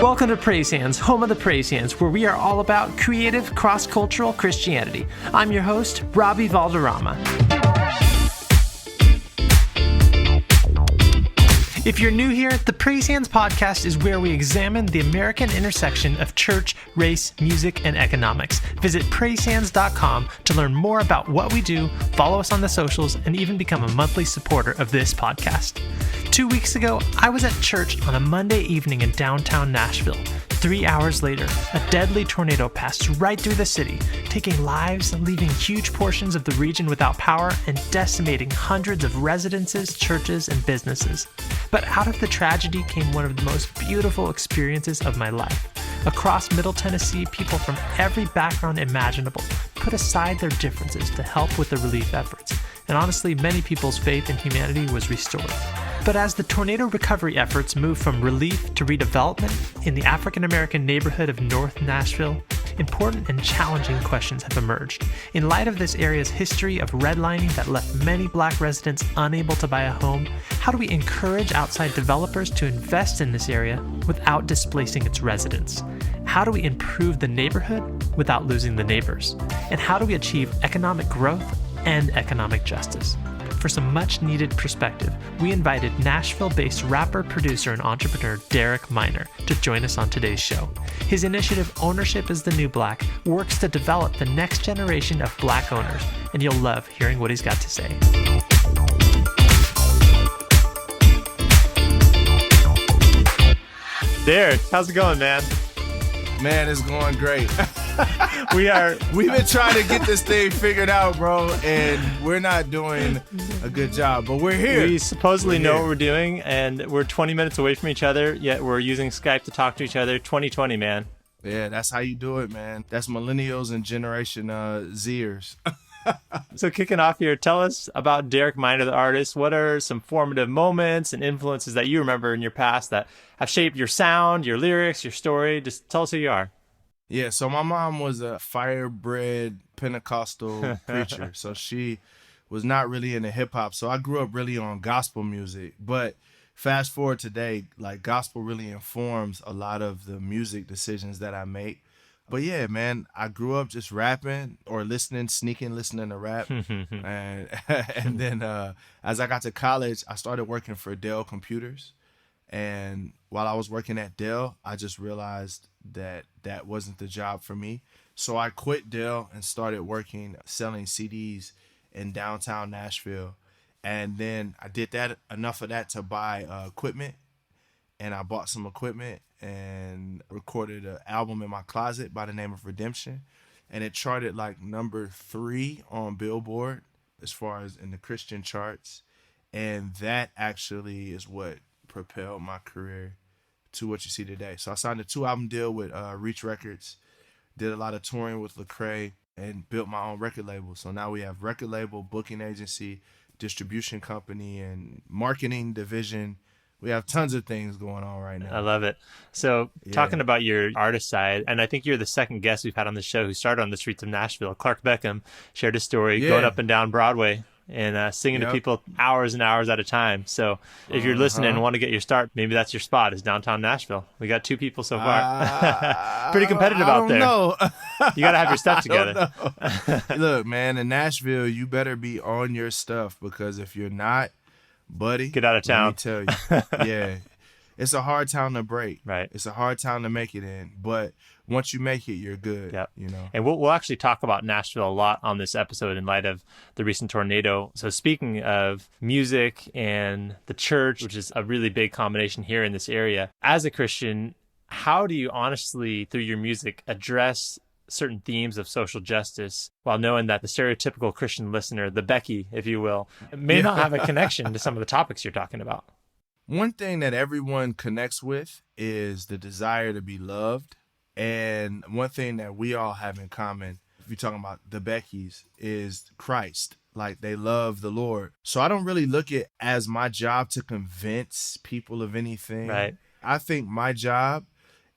Welcome to Praise Hands, home of the Praise Hands, where we are all about creative, cross-cultural Christianity. I'm your host, Robby Valderrama. If you're new here, the Praise Hands podcast is where we examine the American intersection of church, race, music, and economics. Visit praisehands.com to learn more about what we do, follow us on the socials, and even become a monthly supporter of this podcast. 2 weeks ago, I was at church on a Monday evening in downtown Nashville. 3 hours later, a deadly tornado passed right through the city, taking lives and leaving huge portions of the region without power and decimating hundreds of residences, churches, and businesses. But out of the tragedy came one of the most beautiful experiences of my life. Across Middle Tennessee, people from every background imaginable put aside their differences to help with the relief efforts. And honestly, many people's faith in humanity was restored. But as the tornado recovery efforts moved from relief to redevelopment in the African-American neighborhood of North Nashville, important and challenging questions have emerged. In light of this area's history of redlining that left many Black residents unable to buy a home, how do we encourage outside developers to invest in this area without displacing its residents? How do we improve the neighborhood without losing the neighbors? And how do we achieve economic growth and economic justice? For some much-needed perspective, we invited Nashville-based rapper, producer, and entrepreneur Derek Minor to join us on today's show. His initiative, Ownership is the New Black, works to develop the next generation of Black owners, and you'll love hearing what he's got to say. Derek, how's it going, man? Man, it's going great. We've been trying to get this thing figured out, bro, and we're not doing a good job, but we're here. We supposedly know what we're doing, and we're 20 minutes away from each other, yet we're using Skype to talk to each other. 2020, man. Yeah, that's how you do it, man. That's millennials and Generation Zers. So kicking off here, tell us about Derek Minor, the artist. What are some formative moments and influences that you remember in your past that have shaped your sound, your lyrics, your story? Just tell us who you are. Yeah, so my mom was a fire-bred Pentecostal preacher, so she was not really into hip-hop. So I grew up really on gospel music. But fast forward today, like gospel really informs a lot of the music decisions that I make. But yeah, man, I grew up just rapping or listening to rap. and then as I got to college, I started working for Dell Computers. And while I was working at Dell, I just realized that that wasn't the job for me. So I quit Dell and started working, selling CDs in downtown Nashville. And then I did enough of that to buy equipment. And I bought some equipment and recorded an album in my closet by the name of Redemption. And it charted like number 3 on Billboard as far as in the Christian charts. And that actually is what propelled my career to what you see today. So I signed a 2-album deal with Reach Records, did a lot of touring with Lecrae, and built my own record label. So now we have record label, booking agency, distribution company, and marketing division. We have tons of things going on right now. I love it. So talking about your artist side, and I think you're the second guest we've had on the show who started on the streets of Nashville. Clark Beckham shared a story going up and down Broadway and singing to people hours and hours at a time. So if you're listening and want to get your start, maybe that's your spot, is downtown Nashville. We got 2 people so far. Pretty competitive out there. No. You got to have your stuff together. Look, man, in Nashville, you better be on your stuff, because if you're not, buddy, get out of town. Let me tell you. Yeah. It's a hard town to break. Right. It's a hard town to make it in. But once you make it, you're good. Yep. You know. And we'll actually talk about Nashville a lot on this episode in light of the recent tornado. So speaking of music and the church, which is a really big combination here in this area, as a Christian, how do you honestly, through your music, address certain themes of social justice while knowing that the stereotypical Christian listener, the Becky, if you will, may not have a connection to some of the topics you're talking about? One thing that everyone connects with is the desire to be loved. And one thing that we all have in common, if you're talking about the Beckys, is Christ. Like, they love the Lord. So I don't really look at it as my job to convince people of anything. Right. I think my job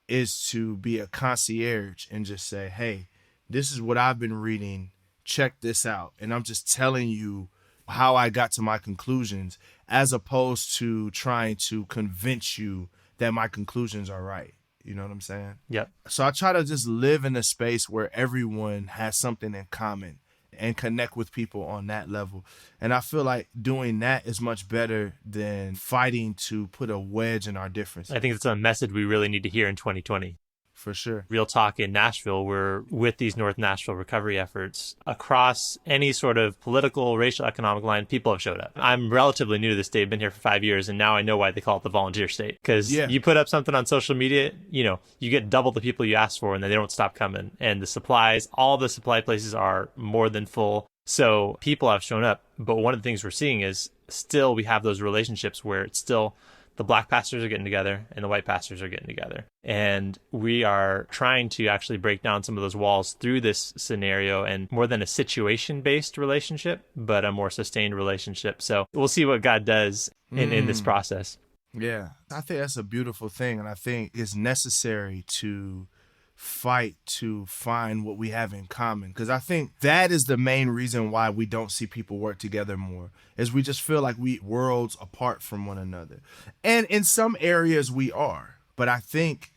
is to be a concierge and just say, hey, this is what I've been reading. Check this out. And I'm just telling you how I got to my conclusions, as opposed to trying to convince you that my conclusions are right. You know what I'm saying? Yep. So I try to just live in a space where everyone has something in common and connect with people on that level. And I feel like doing that is much better than fighting to put a wedge in our differences. I think it's a message we really need to hear in 2020. For sure. Real talk, in Nashville, we're with these North Nashville recovery efforts across any sort of political, racial, economic line. People have showed up. I'm relatively new to this state. I've been here for 5 years, and now I know why they call it the volunteer state. Because you put up something on social media, you get double the people you ask for, and then they don't stop coming. And the supplies, all the supply places are more than full. So people have shown up. But one of the things we're seeing is still we have those relationships where it's still the black pastors are getting together and the white pastors are getting together. And we are trying to actually break down some of those walls through this scenario, and more than a situation-based relationship, but a more sustained relationship. So we'll see what God does in this process. Yeah, I think that's a beautiful thing. And I think it's necessary to fight to find what we have in common, because I think that is the main reason why we don't see people work together more, is we just feel like we worlds apart from one another. And in some areas we are, but I think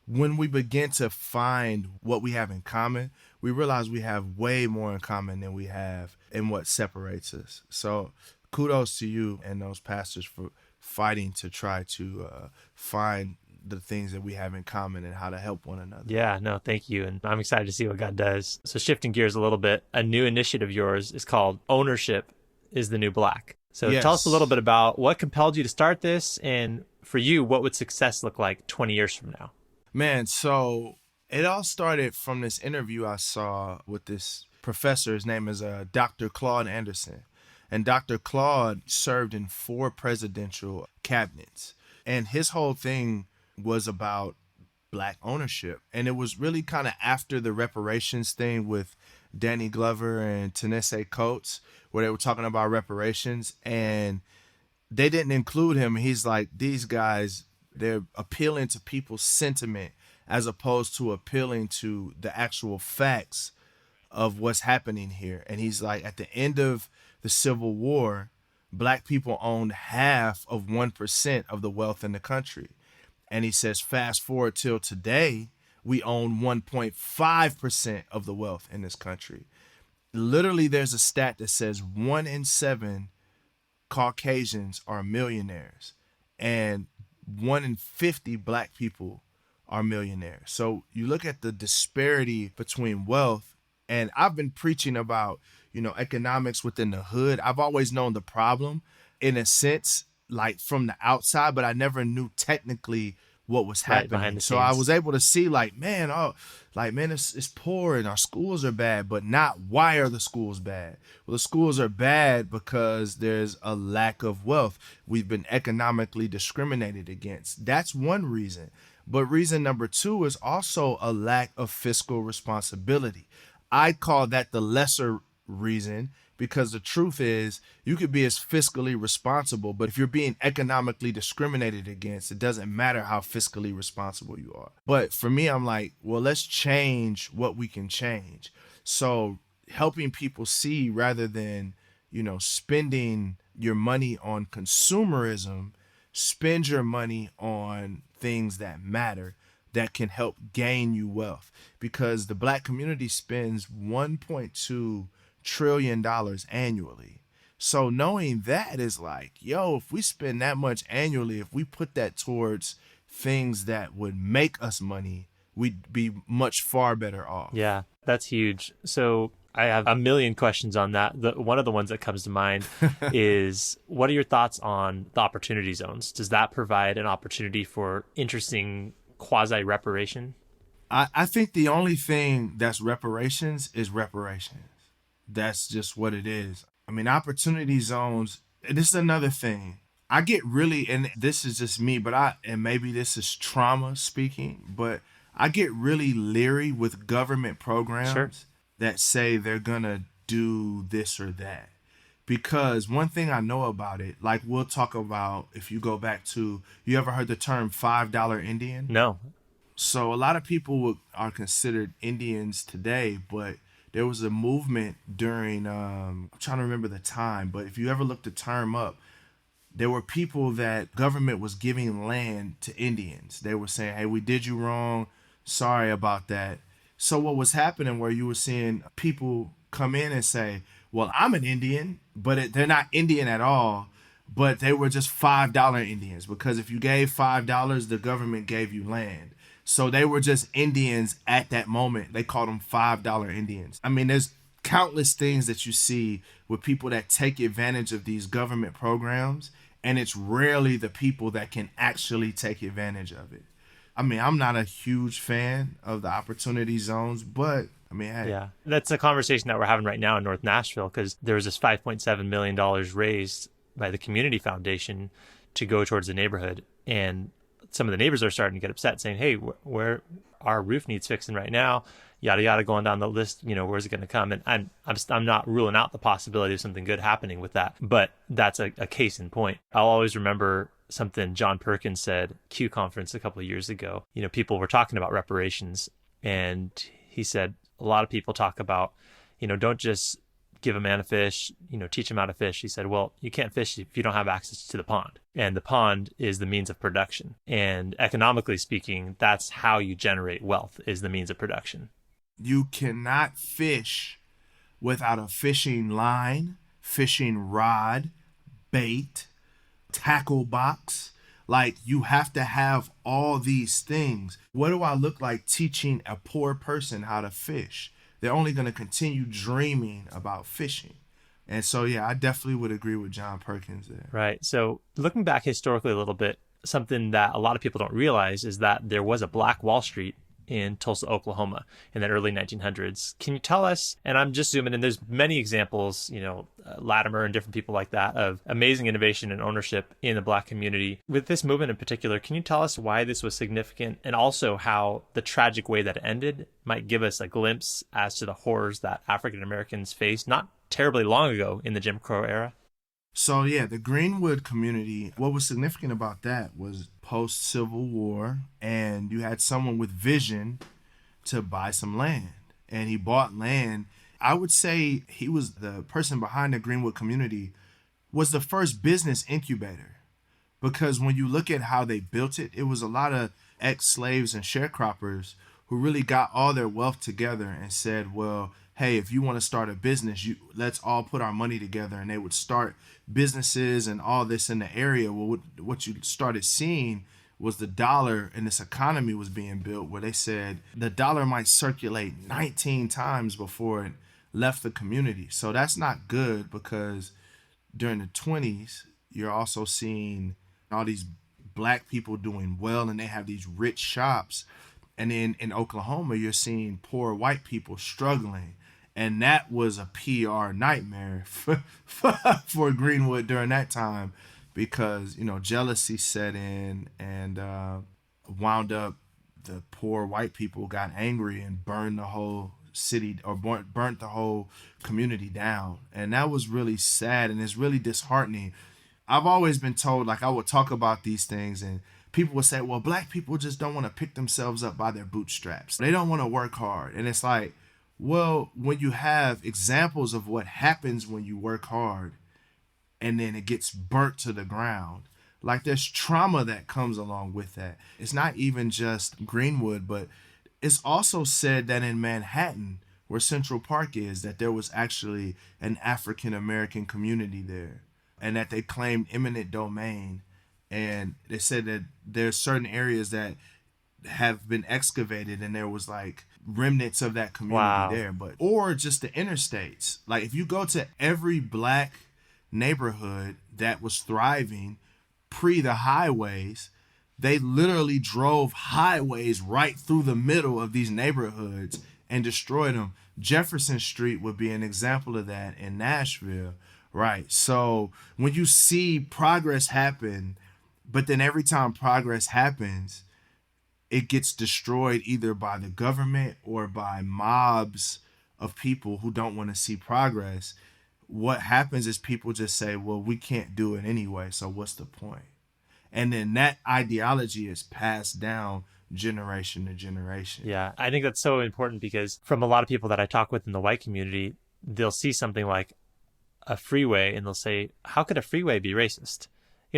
when we begin to find what we have in common, we realize we have way more in common than we have in what separates us. So kudos to you and those pastors for fighting to try to find the things that we have in common and how to help one another. Yeah, no, thank you. And I'm excited to see what God does. So shifting gears a little bit, a new initiative of yours is called Ownership is the New Black. So tell us a little bit about what compelled you to start this, and for you, what would success look like 20 years from now? Man, so it all started from this interview I saw with this professor. His name is Dr. Claude Anderson. And Dr. Claude served in 4 presidential cabinets. And his whole thing was about black ownership. And it was really kind of after the reparations thing with Danny Glover and Ta-Nehisi Coates, where they were talking about reparations, and they didn't include him. He's like, these guys, they're appealing to people's sentiment as opposed to appealing to the actual facts of what's happening here. And he's like, at the end of the Civil War, black people owned half of 1% of the wealth in the country. And he says, fast forward till today, we own 1.5% of the wealth in this country. Literally, there's a stat that says 1 in 7 Caucasians are millionaires, and 1 in 50 black people are millionaires. So you look at the disparity between wealth, and I've been preaching about, economics within the hood. I've always known the problem in a sense, like from the outside, but I never knew technically what was happening. Behind the so scenes. I was able to see it's poor and our schools are bad, but not why are the schools bad? Well, the schools are bad because there's a lack of wealth. We've been economically discriminated against. That's one reason. But reason number 2 is also a lack of fiscal responsibility. I'd call that the lesser reason, because the truth is you could be as fiscally responsible, but if you're being economically discriminated against, it doesn't matter how fiscally responsible you are. But for me, I'm like, well, let's change what we can change. So helping people see, rather than, spending your money on consumerism, spend your money on things that matter, that can help gain you wealth. Because the black community spends $1.2 trillion annually. So knowing that is like, if we spend that much annually, if we put that towards things that would make us money, we'd be much far better off. Yeah, that's huge. So I have a million questions on that. One of the ones that comes to mind is, what are your thoughts on the opportunity zones? Does that provide an opportunity for interesting quasi-reparation? I think the only thing that's reparations is reparations. That's just what it is. I mean, opportunity zones, this is another thing. I get really, and this is just me, and maybe this is trauma speaking, but I get really leery with government programs that say they're going to do this or that. Because one thing I know about it, like we'll talk about, if you go back to, you ever heard the term $5 Indian? No. So a lot of people are considered Indians today, but there was a movement during, I'm trying to remember the time, but if you ever look the term up, there were people that government was giving land to Indians. They were saying, hey, we did you wrong. Sorry about that. So what was happening where you were seeing people come in and say, well, I'm an Indian, but they're not Indian at all. But they were just $5 Indians, because if you gave $5, the government gave you land. So they were just Indians at that moment. They called them $5 Indians. I mean, there's countless things that you see with people that take advantage of these government programs, and it's rarely the people that can actually take advantage of it. I mean, I'm not a huge fan of the opportunity zones, but I mean, hey. Yeah, that's a conversation that we're having right now in North Nashville, because there was this $5.7 million raised by the community foundation to go towards the neighborhood. And some of the neighbors are starting to get upset, saying, hey, where our roof needs fixing right now, yada, yada, going down the list, where's it going to come? And I'm not ruling out the possibility of something good happening with that, but that's a case in point. I'll always remember something John Perkins said at Q conference a couple of years ago. People were talking about reparations, and he said, a lot of people talk about, don't just give a man a fish, teach him how to fish. He said, well, you can't fish if you don't have access to the pond. And the pond is the means of production. And economically speaking, that's how you generate wealth, is the means of production. You cannot fish without a fishing line, fishing rod, bait, tackle box. Like, you have to have all these things. What do I look like teaching a poor person how to fish? They're only going to continue dreaming about fishing. And so, yeah, I definitely would agree with John Perkins there. Right. So looking back historically a little bit, something that a lot of people don't realize is that there was a Black Wall Street in Tulsa, Oklahoma in the early 1900s. Can you tell us, and I'm just zooming in, there's many examples, Latimer and different people like that, of amazing innovation and ownership in the Black community. With this movement in particular, can you tell us why this was significant, and also how the tragic way that it ended might give us a glimpse as to the horrors that African Americans faced not terribly long ago in the Jim Crow era? So, yeah, the Greenwood community, what was significant about that was post-Civil War, and you had someone with vision to buy some land. And he bought land. I would say he was the person behind the Greenwood community, was the first business incubator. Because when you look at how they built it, it was a lot of ex-slaves and sharecroppers who really got all their wealth together and said, well, hey, if you want to start a business, let's all put our money together. And they would start businesses and all this in the area. Well, what you started seeing was the dollar, and this economy was being built where they said the dollar might circulate 19 times before it left the community. So that's not good, because during the 20s, you're also seeing all these Black people doing well, and they have these rich shops. And then in Oklahoma, you're seeing poor white people struggling. And that was a PR nightmare for Greenwood during that time, because, jealousy set in and wound up the poor white people got angry and burned the whole city, or burnt the whole community down. And that was really sad, and it's really disheartening. I've always been told, like, I would talk about these things and people would say, well, Black people just don't want to pick themselves up by their bootstraps. They don't want to work hard. And it's like, well, when you have examples of what happens when you work hard and then it gets burnt to the ground, like, there's trauma that comes along with that. It's not even just Greenwood, but it's also said that in Manhattan, where Central Park is, that there was actually an African American community there, and that they claimed eminent domain. And they said that there's certain areas that have been excavated and there was like remnants of that community there. But, or just the interstates. Like, if you go to every Black neighborhood that was thriving pre the highways, they literally drove highways right through the middle of these neighborhoods and destroyed them. Jefferson Street would be an example of that in Nashville. Right. So when you see progress happen, but then every time progress happens, it gets destroyed either by the government or by mobs of people who don't want to see progress, what happens is people just say, well, we can't do it anyway, so what's the point? And then that ideology is passed down generation to generation. Yeah, I think that's so important, because from a lot of people that I talk with in the white community, they'll see something like a freeway and they'll say, how could a freeway be racist?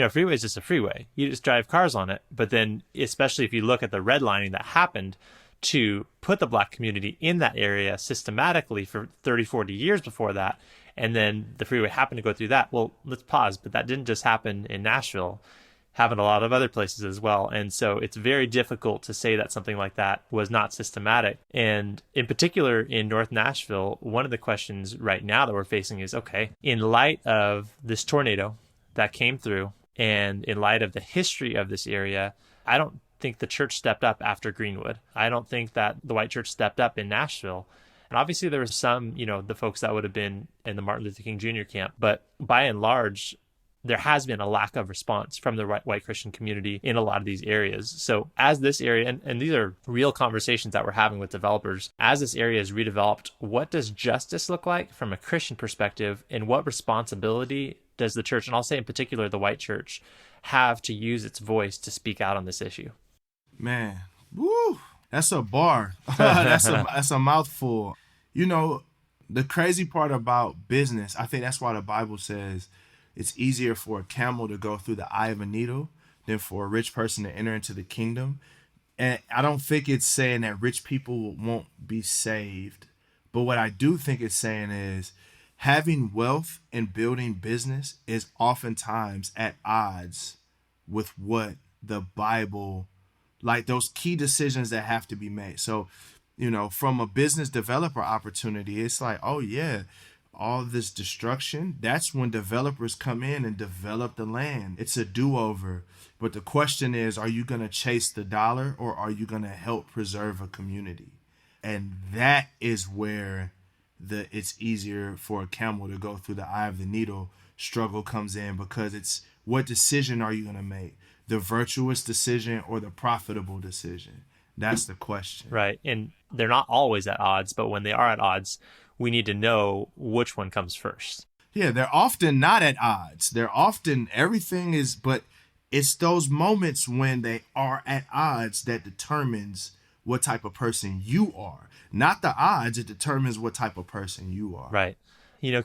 freeway is just a freeway. You just drive cars on it. But then, especially if you look at the redlining that happened to put the Black community in that area systematically for 30, 40 years before that, and then the freeway happened to go through that. Well, let's pause. But that didn't just happen in Nashville. Happened a lot of other places as well. And so it's very difficult to say that something like that was not systematic. And in particular, in North Nashville, one of the questions right now that we're facing is, okay, in light of this tornado that came through, and in light of the history of this area, I don't think the church stepped up after Greenwood. I don't think that the white church stepped up in Nashville. And obviously there was some, the folks that would have been in the Martin Luther King Jr. camp, but by and large, there has been a lack of response from the white Christian community in a lot of these areas. So as this area, and these are real conversations that we're having with developers, as this area is redeveloped, what does justice look like from a Christian perspective, and what responsibility does the church, and I'll say in particular the white church, have to use its voice to speak out on this issue? Man, woo, that's a bar. That's a mouthful. The crazy part about business, I think that's why the Bible says it's easier for a camel to go through the eye of a needle than for a rich person to enter into the kingdom. And I don't think it's saying that rich people won't be saved. But what I do think it's saying is having wealth and building business is oftentimes at odds with what the Bible, like those key decisions that have to be made. So, from a business developer opportunity, it's like, oh yeah, all this destruction, that's when developers come in and develop the land. It's a do-over. But the question is, are you going to chase the dollar, or are you going to help preserve a community? And that is where it's easier for a camel to go through the eye of the needle struggle comes in, because it's what decision are you going to make? The virtuous decision or the profitable decision? That's the question. Right. And they're not always at odds, but when they are at odds, we need to know which one comes first. Yeah, they're often not at odds. They're often, everything is, but it's those moments when they are at odds that determines what type of person you are. Not the odds, it determines what type of person you are. Right.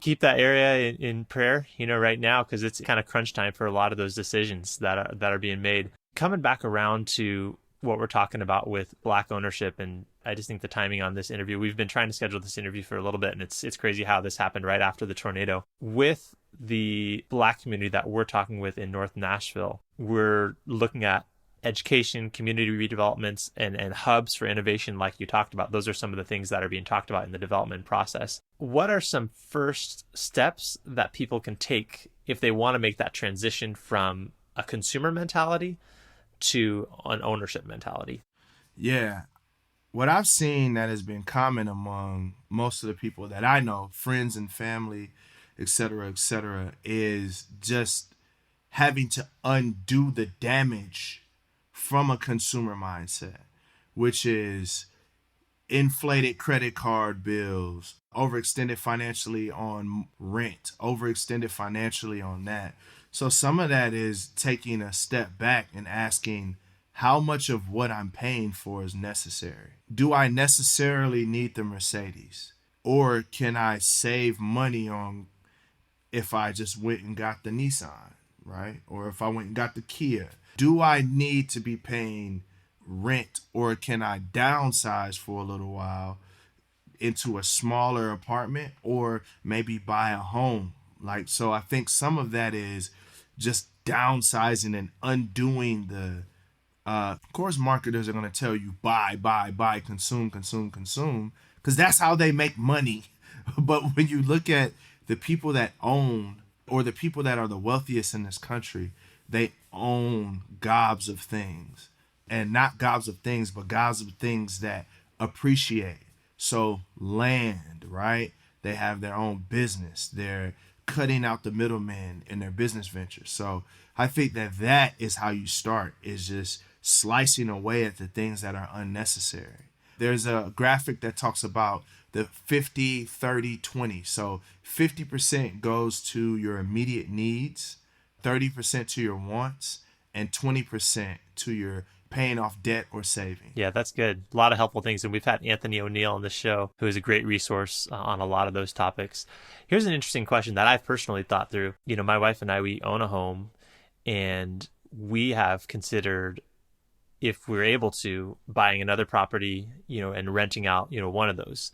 Keep that area in prayer, right now, because it's kind of crunch time for a lot of those decisions that are being made. Coming back around to what we're talking about with Black ownership, and I just think the timing on this interview, we've been trying to schedule this interview for a little bit, and it's crazy how this happened right after the tornado. With the Black community that we're talking with in North Nashville, we're looking at education, community redevelopments, and hubs for innovation like you talked about. Those are some of the things that are being talked about in the development process. What are some first steps that people can take if they want to make that transition from a consumer mentality to an ownership mentality? Yeah. What I've seen that has been common among most of the people that I know, friends and family, et cetera, is just having to undo the damage from a consumer mindset, which is inflated credit card bills, overextended financially on rent, overextended financially on that. So some of that is taking a step back and asking, how much of what I'm paying for is necessary? Do I necessarily need the Mercedes? Or can I save money on if I just went and got the Nissan, right? Or if I went and got the Kia? Do I need to be paying rent, or can I downsize for a little while into a smaller apartment, or maybe buy a home? So I think some of that is just downsizing and undoing the, of course, marketers are going to tell you buy, consume, because that's how they make money. But when you look at the people that own, or the people that are the wealthiest in this country, they own gobs of things. And not gobs of things, but gobs of things that appreciate. So land, right? They have their own business. They're cutting out the middlemen in their business ventures. So I think that is how you start, is just slicing away at the things that are unnecessary. There's a graphic that talks about the 50, 30, 20. So 50% goes to your immediate needs, 30% to your wants, and 20% to your paying off debt or saving. Yeah, that's good. A lot of helpful things. And we've had Anthony O'Neill on the show, who is a great resource on a lot of those topics. Here's an interesting question that I've personally thought through. My wife and I, we own a home, And we have considered, if we're able to, buying another property, and renting out, one of those.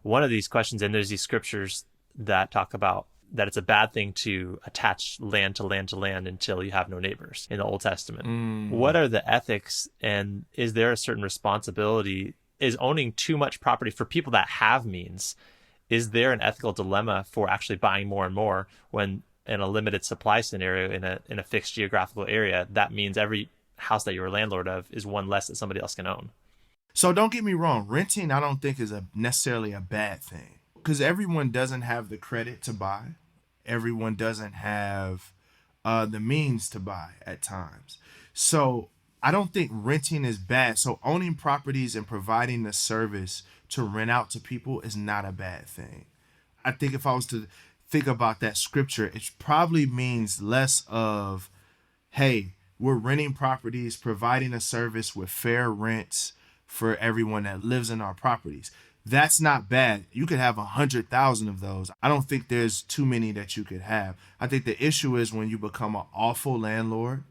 One of these questions, and there's these scriptures that talk about that it's a bad thing to attach land to land to land until you have no neighbors in the Old Testament. What are the ethics, and is there a certain responsibility? Is owning too much property for people that have means, is there an ethical dilemma for actually buying more and more when in a limited supply scenario in a fixed geographical area, that means every house that you're a landlord of is one less that somebody else can own? So don't get me wrong, renting I don't think is necessarily a bad thing, because everyone doesn't have the credit to buy. Everyone doesn't have the means to buy at times. So I don't think renting is bad. So owning properties and providing the service to rent out to people is not a bad thing. I think if I was to think about that scripture, it probably means less of, hey, we're renting properties, providing a service with fair rents for everyone that lives in our properties. That's not bad. You could have 100,000 of those. I don't think there's too many that you could have. I think the issue is when you become an awful landlord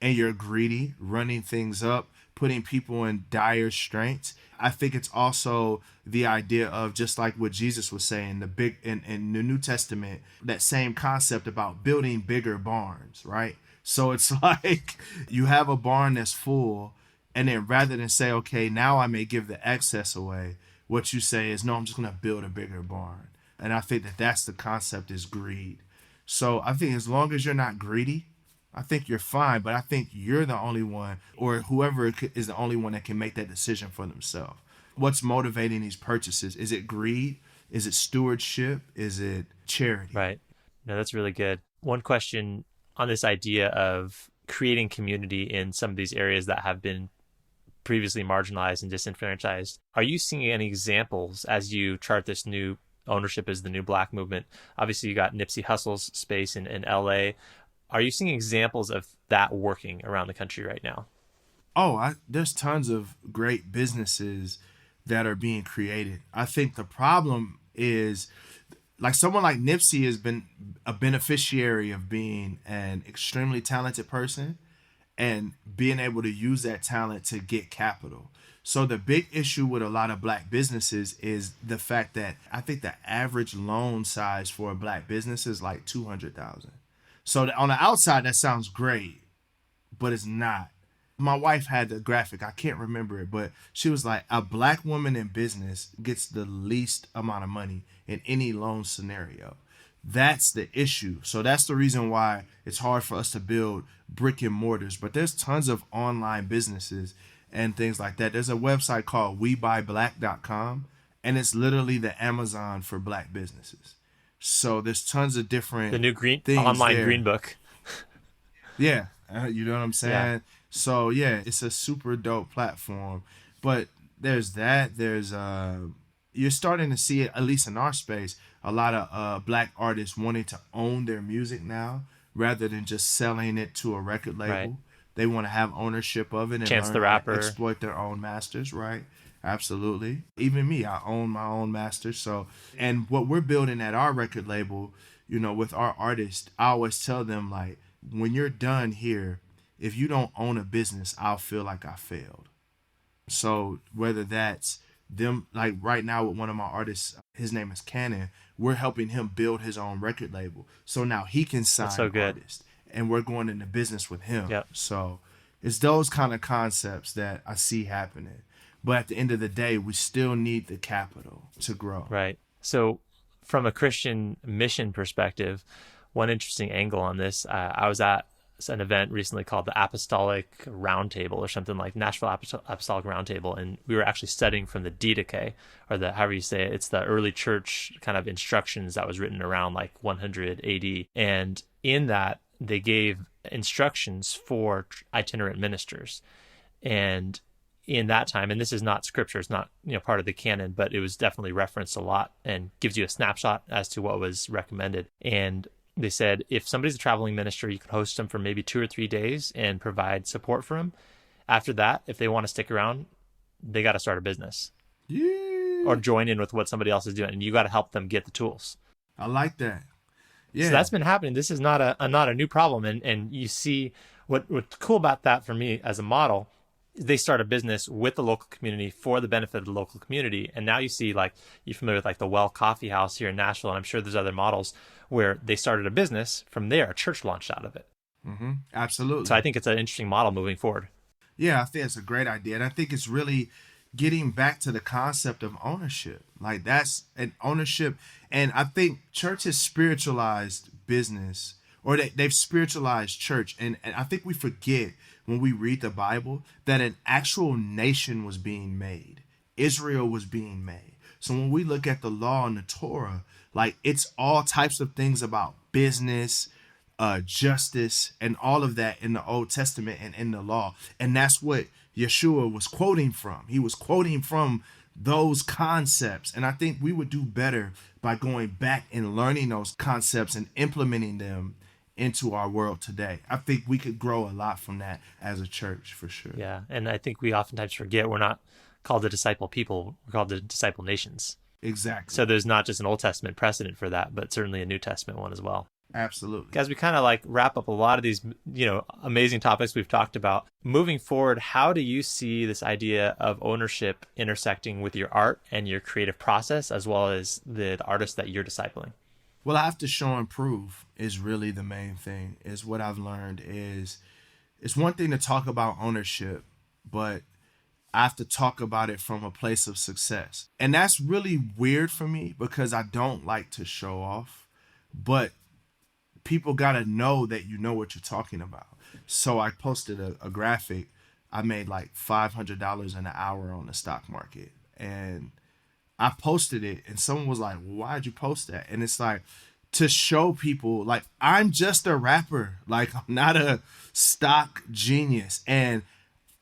and you're greedy, running things up, putting people in dire straits. I think it's also the idea of, just like what Jesus was saying, the big in the New Testament, that same concept about building bigger barns, right? So it's like you have a barn that's full, and then rather than say, okay, now I may give the excess away, what you say is, no, I'm just going to build a bigger barn. And I think that's the concept, is greed. So I think as long as you're not greedy, I think you're fine. But I think you're the only one, or whoever is the only one that can make that decision for themselves. What's motivating these purchases? Is it greed? Is it stewardship? Is it charity? Right. No, that's really good. One question on this idea of creating community in some of these areas that have been previously marginalized and disenfranchised. Are you seeing any examples as you chart this new ownership as the new Black movement? Obviously, you got Nipsey Hussle's space in LA. Are you seeing examples of that working around the country right now? There's tons of great businesses that are being created. I think the problem is, like, someone like Nipsey has been a beneficiary of being an extremely talented person and being able to use that talent to get capital. So the big issue with a lot of Black businesses is the fact that I think the average loan size for a Black business is like $200,000. So on the outside, that sounds great, but it's not. My wife had the graphic, I can't remember it, but she was like, a Black woman in business gets the least amount of money in any loan scenario. That's the issue. So that's the reason why it's hard for us to build brick and mortars. But there's tons of online businesses and things like that. There's a website called WeBuyBlack.com, and it's literally the Amazon for Black businesses. So there's tons of different the new things online there. green book. Yeah, you know what I'm saying? Yeah. So yeah, it's a super dope platform. But there's that. There's you're starting to see it, at least in our space, a lot of Black artists wanting to own their music now rather than just selling it to a record label. Right. They want to have ownership of it and Chance the Rapper, exploit their own masters, right? Absolutely. Even me, I own my own masters. So, and what we're building at our record label, with our artists, I always tell them, like, when you're done here, if you don't own a business, I'll feel like I failed. So whether that's them, like right now with one of my artists, his name is Cannon, we're helping him build his own record label. So now he can sign artists, and we're going into business with him. Yep. So it's those kind of concepts that I see happening. But at the end of the day, we still need the capital to grow. Right. So from a Christian mission perspective, one interesting angle on this, I was at an event recently called the Apostolic Roundtable or something, like Nashville Apostolic Roundtable, and we were actually studying from the Didache, or the, however you say it, it's the early church kind of instructions that was written around like 100 AD. And in that, they gave instructions for itinerant ministers. And in that time, and this is not scripture, it's not part of the canon, but it was definitely referenced a lot and gives you a snapshot as to what was recommended. And they said, if somebody's a traveling minister, you can host them for maybe 2 or 3 days and provide support for them. After that, if they want to stick around, they got to start a business. Yeah. Or join in with what somebody else is doing, and you got to help them get the tools. I like that. Yeah. So that's been happening. This is not a new problem. And you see what's cool about that for me as a model, they start a business with the local community for the benefit of the local community. And now you see, like, you're familiar with like the Well Coffee House here in Nashville, and I'm sure there's other models where they started a business from there, a church launched out of it. Absolutely. So I think it's an interesting model moving forward. Yeah, I think it's a great idea. And I think it's really getting back to the concept of ownership. Like, that's an ownership. And I think church has spiritualized business, or they've spiritualized church. And I think we forget when we read the Bible that an actual nation was being made. Israel was being made. So when we look at the law and the Torah, like, it's all types of things about business, justice, and all of that in the Old Testament and in the law. And that's what Yeshua was quoting from. He was quoting from those concepts. And I think we would do better by going back and learning those concepts and implementing them into our world today. I think we could grow a lot from that as a church, for sure. Yeah. And I think we oftentimes forget we're not called to disciple people, we're called to disciple nations. Exactly. So there's not just an Old Testament precedent for that, but certainly a New Testament one as well. Absolutely. As we kind of like wrap up a lot of these, amazing topics we've talked about, moving forward, how do you see this idea of ownership intersecting with your art and your creative process, as well as the artists that you're discipling? Well, I have to show and prove is really the main thing. Is what I've learned is it's one thing to talk about ownership, but I have to talk about it from a place of success. And that's really weird for me because I don't like to show off, but people got to know that you know what you're talking about. So I posted a graphic. I made like $500 an hour on the stock market. And I posted it and someone was like, well, why'd you post that? And it's like, to show people, like, I'm just a rapper. Like, I'm not a stock genius. And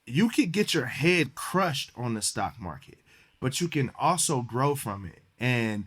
you could get your head crushed on the stock market, but you can also grow from it. And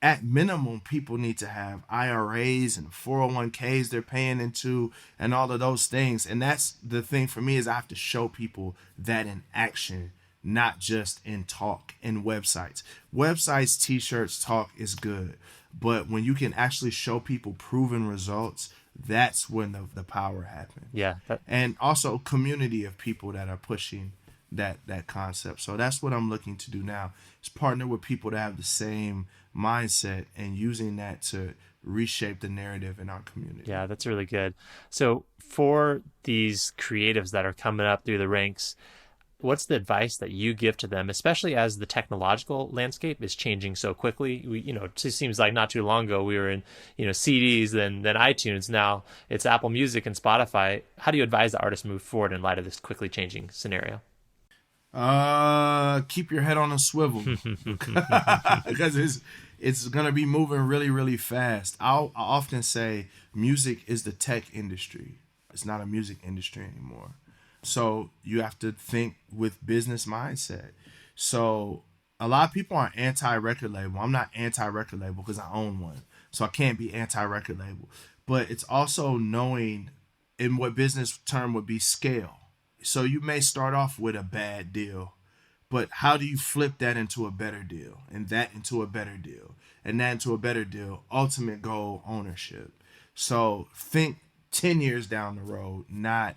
at minimum, people need to have IRAs and 401ks they're paying into and all of those things. And that's the thing for me, is I have to show people that in action, not just in talk and websites. Websites, t-shirts, talk is good. But when you can actually show people proven results, that's when the power happens. Yeah. And also community of people that are pushing that concept. So that's what I'm looking to do now, is partner with people that have the same mindset and using that to reshape the narrative in our community. Yeah, that's really good. So for these creatives that are coming up through the ranks, what's the advice that you give to them, especially as the technological landscape is changing so quickly? It just seems like not too long ago we were in, CDs, then iTunes. Now it's Apple Music and Spotify. How do you advise the artists move forward in light of this quickly changing scenario? Keep your head on a swivel because it's gonna be moving really, really fast. I often say music is the tech industry. It's not a music industry anymore. So you have to think with business mindset. So a lot of people are anti-record label. I'm not anti-record label because I own one. So I can't be anti-record label. But it's also knowing, in what business term would be, scale. So you may start off with a bad deal, but how do you flip that into a better deal, and that into a better deal, and that into a better deal? Ultimate goal, ownership. So think 10 years down the road, not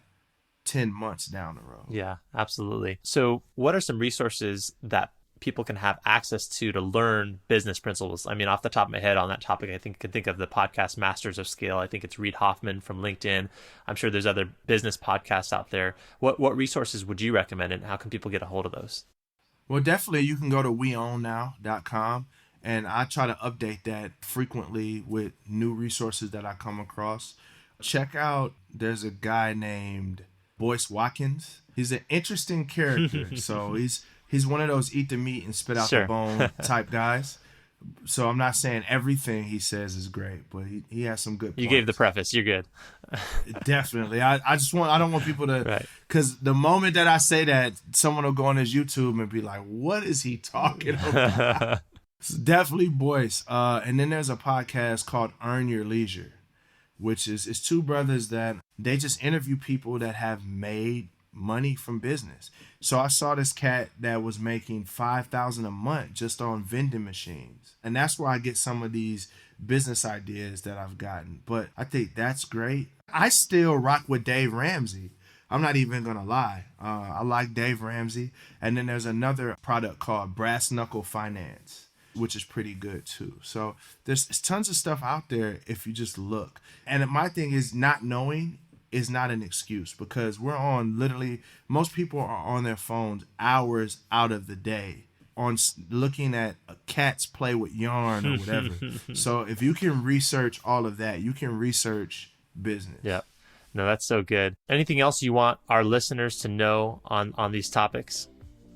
10 months down the road. Yeah, absolutely. So what are some resources that people can have access to learn business principles? I mean, off the top of my head on that topic, I can think of the podcast Masters of Scale. I think it's Reid Hoffman from LinkedIn. I'm sure there's other business podcasts out there. What resources would you recommend, and how can people get a hold of those? Well, definitely you can go to weownnow.com, and I try to update that frequently with new resources that I come across. Check out, there's a guy named Boyce Watkins. He's an interesting character. So he's one of those eat the meat and spit out the bone type guys. So I'm not saying everything he says is great, but he has some good points. You gave the preface. You're good. Definitely. I don't want people to, because the moment that I say that, someone will go on his YouTube and be like, what is he talking about? It's definitely Boyce. And then there's a podcast called Earn Your Leisure, which is two brothers that they just interview people that have made money from business. So I saw this cat that was making $5,000 a month just on vending machines. And that's where I get some of these business ideas that I've gotten. But I think that's great. I still rock with Dave Ramsey. I'm not even going to lie. I like Dave Ramsey. And then there's another product called Brass Knuckle Finance, which is pretty good too. So there's tons of stuff out there if you just look. And my thing is, not knowing is not an excuse, because we're on literally, most people are on their phones hours out of the day on looking at cats play with yarn or whatever. So if you can research all of that, you can research business. Yeah. No, that's so good. Anything else you want our listeners to know on these topics?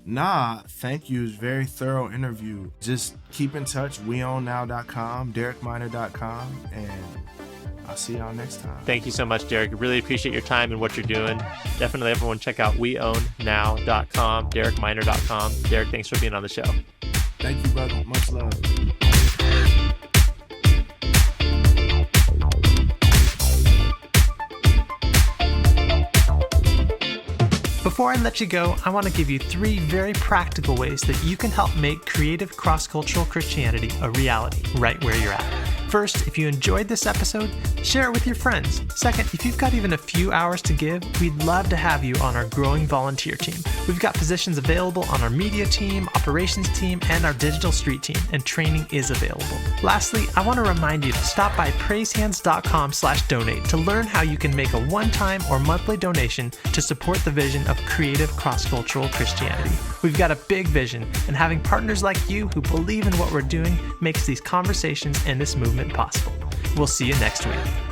Nah, thank you. It's a very thorough interview. Just keep in touch. WeOwnNow.com, DerekMinor.com, and I'll see y'all next time. Thank you so much, Derek. Really appreciate your time and what you're doing. Definitely everyone check out WeOwnNow.com, DerekMinor.com. Derek, thanks for being on the show. Thank you, brother. Much love. Before I let you go, I want to give you 3 very practical ways that you can help make creative cross-cultural Christianity a reality right where you're at. First, if you enjoyed this episode, share it with your friends. Second, if you've got even a few hours to give, we'd love to have you on our growing volunteer team. We've got positions available on our media team, operations team, and our digital street team, and training is available. Lastly, I want to remind you to stop by praisehands.com/donate to learn how you can make a one-time or monthly donation to support the vision of creative cross-cultural Christianity. We've got a big vision, and having partners like you who believe in what we're doing makes these conversations and this movement possible. We'll see you next week.